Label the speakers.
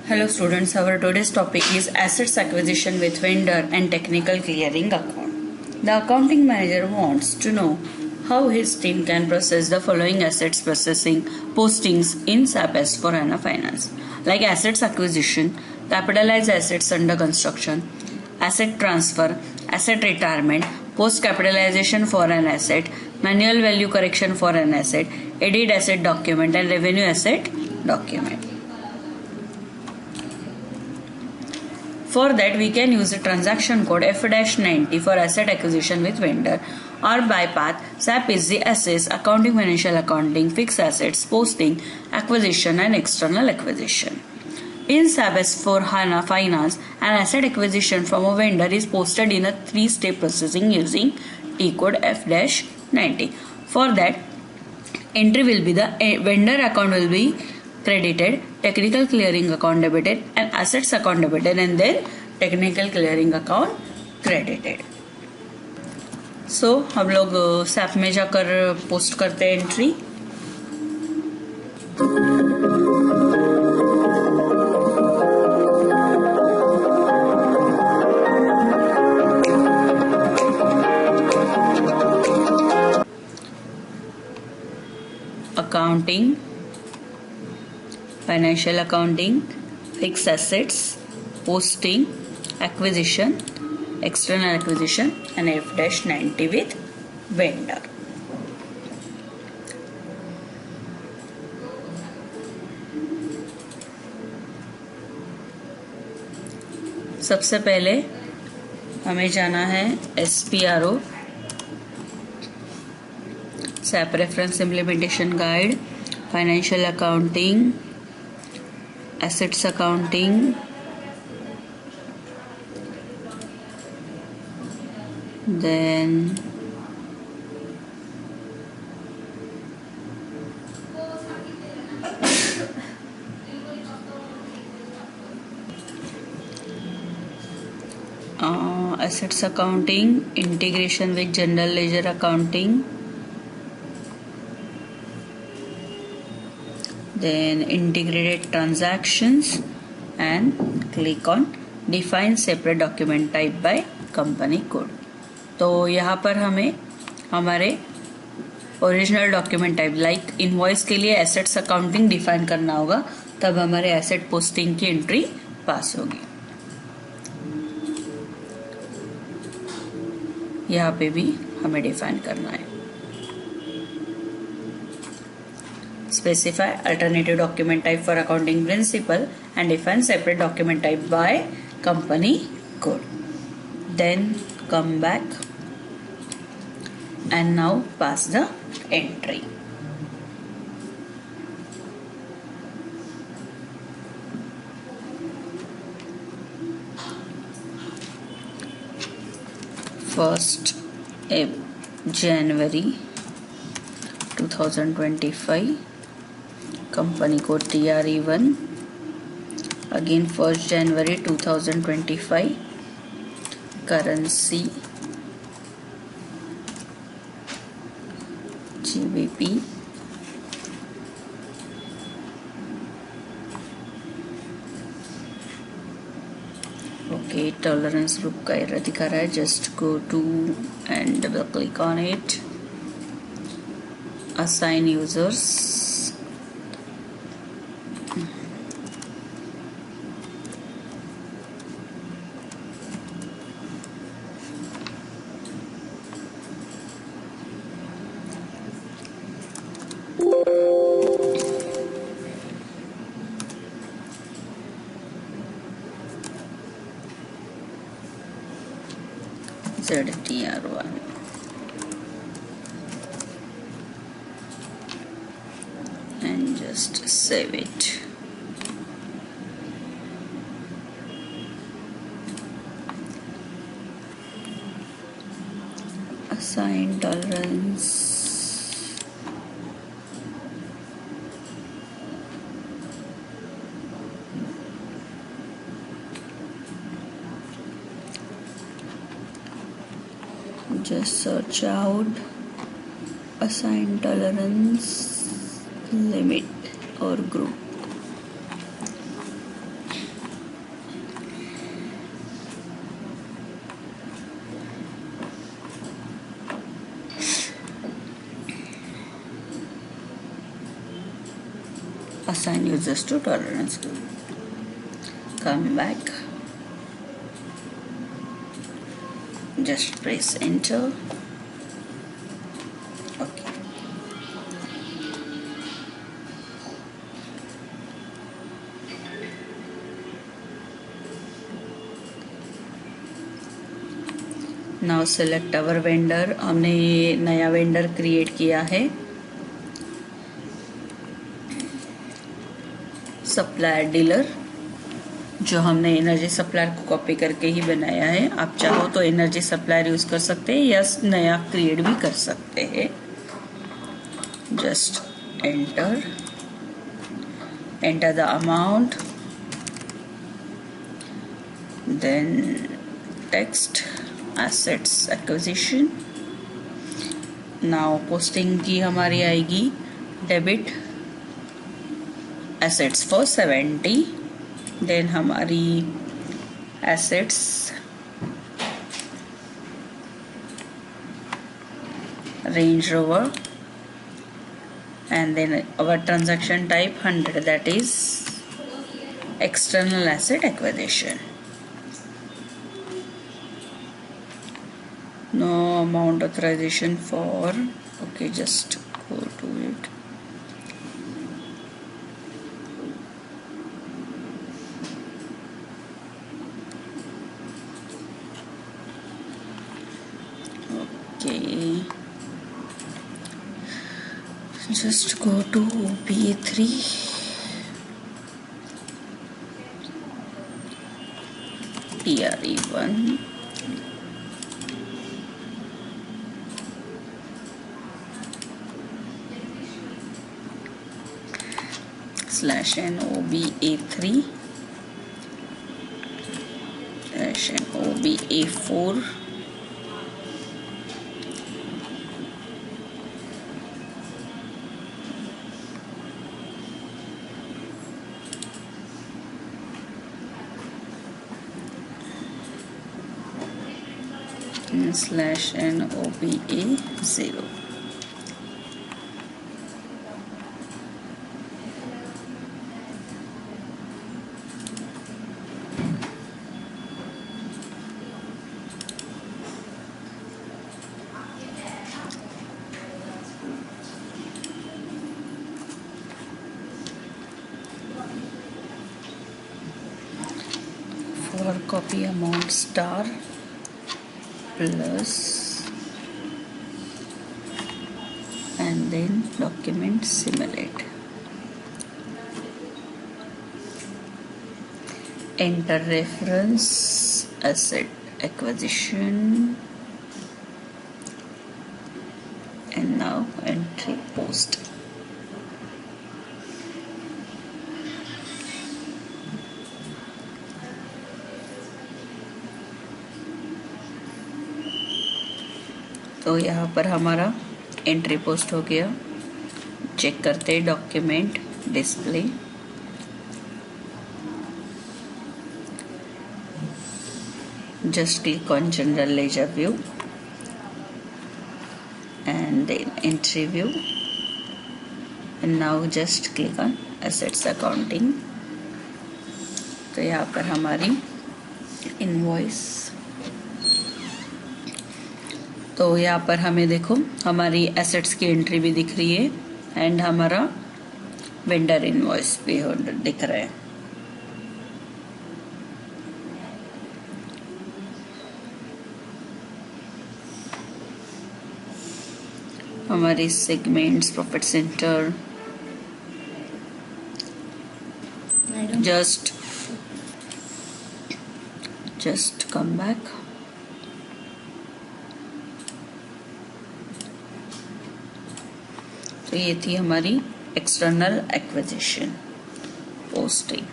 Speaker 1: Hello students, our today's topic is assets acquisition with vendor and technical clearing account. The accounting manager wants to know how his team can process the following assets processing postings in SAP S/4HANA Finance, like assets acquisition, capitalized assets under construction, asset transfer, asset retirement, post capitalization for an asset, manual value correction for an asset, edit asset document and revenue asset document. For that, we can use the transaction code F-90 for asset acquisition with vendor, or by path SAP is the assets, accounting, financial accounting, fixed assets, posting, acquisition and external acquisition. In SAP S/4HANA Finance, an asset acquisition from a vendor is posted in a 3-step processing using T code F-90. For that, entry will be the vendor account will be credited, technical clearing account debited and assets account debited and then technical clearing account credited. So हम लोग SAP में जाकर post करते हैं entry. Accounting, financial accounting, fixed assets, posting, acquisition, external acquisition and F-90 with vendor. सबसे पहले हमें जाना है SPRO SAP Reference Implementation Guide, Financial Accounting, Assets Accounting, then Assets Accounting, integration with General Ledger Accounting, then integrated transactions and click on define separate document type by company code. तो यहाँ पर हमें हमारे original document type like invoice के लिए assets accounting define करना होगा, तब हमारे एसेट पोस्टिंग की एंट्री पास होगी. यहाँ पे भी हमें डिफाइन करना है. Specify alternative document type for accounting principle and define separate document type by company code. Then come back and now pass the entry. First January 2025, company code TRE1. Again 1st January 2025, currency GBP. Okay, tolerance group का error दिखा रहा है. Just go to and double click on it. Assign users. ZTR1 and just save it. Assign tolerance. Just search out assign tolerance limit or group. assign users to tolerance. Come back, just press enter. Okay. Now select our vendor. हमने ये नया vendor create किया है. Supplier dealer, जो हमने energy supplier को copy करके ही बनाया है. आप चाहो तो एनर्जी सप्लायर यूज कर सकते हैं या नया क्रिएट भी कर सकते हैं. Just enter the amount, then text assets acquisition. Now posting की हमारी आएगी डेबिट assets for 70. देन हमारी assets Range Rover, and then our transaction type 100, that is external asset acquisition. No amount authorization for, okay, just go to it. Okay, just go to OPA3. TRE1, /n OBA3 /n OBA4 /n OBA0. For copy amount star plus, and then document simulate. Enter reference asset acquisition, and now entry post. तो यहाँ पर हमारा entry post हो गया. Check करते हैं document display. Just click on general ledger view and then entry view, and now just click on assets accounting. तो यहाँ पर हमारी इनवॉइस, तो यहाँ पर हमें देखो हमारी एसेट्स की एंट्री भी दिख रही है एंड हमारा वेंडर इनवॉइस भी दिख रहा है. हमारी segments, profit centre, just come back. तो ये थी हमारी एक्सटर्नल एक्विजिशन पोस्टिंग.